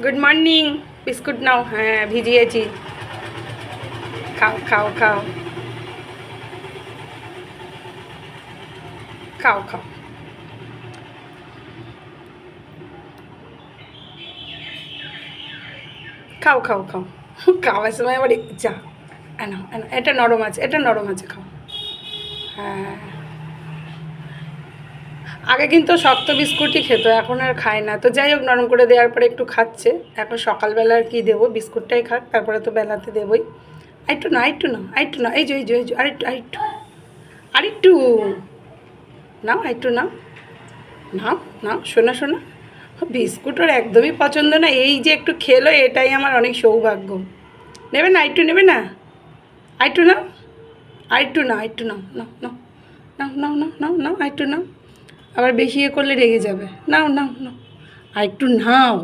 Good morning. Biscuit নাও, হ্যাঁ ভিজিয়েছি। খাও খাও খাও খাও খাও। খাও খাও খাও খাওয়ার সময় আবার যা এনো এনো, এটা নরম আছে, এটা নরম আছে, খাও। হ্যাঁ, আগে কিন্তু শক্ত বিস্কুটই খেত, এখন আর খায় না। তো যাই হোক, নরম করে দেওয়ার পরে একটু খাচ্ছে। এখন সকালবেলা আর কি দেবো, বিস্কুটটাই খাক, তারপরে তো বেলাতে দেবই। আরেকটু না, আরেকটু না, আরেকটু না, এই যে এই যে এই যে আরেকটু আরেকটু আরেকটু নাও, আরেকটু নাও, নাও নাও, শোনা শোনা। বিস্কুট ওর একদমই পছন্দ না, এই যে একটু খেলো এটাই আমার অনেক সৌভাগ্য। নেবে না, আরেকটু নেবে না, আরেকটু নাও, আরেকটু না, আরেকটু নাও, নাও নাও নাও নাও নাও নাও নাও, আরেকটু নাও। আবার বেশি করলে রেগে যাবে। নাও নাও নাও, আরেকটু নাও।